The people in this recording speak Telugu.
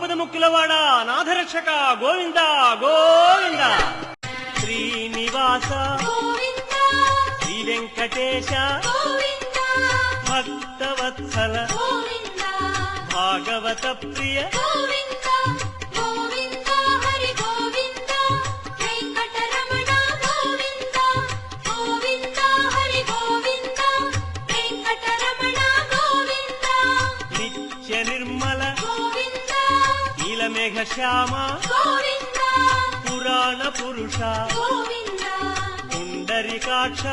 ఆపద ముక్కులవాడ నాథరక్షక గోవింద గోవింద. శ్రీనివాస శ్రీ వెంకటేశ భక్తవత్సల భాగవత ప్రియ నిత్య నిర్మల నీలమేఘ శ్యామ పురాణ పురుష పుండరీకాక్ష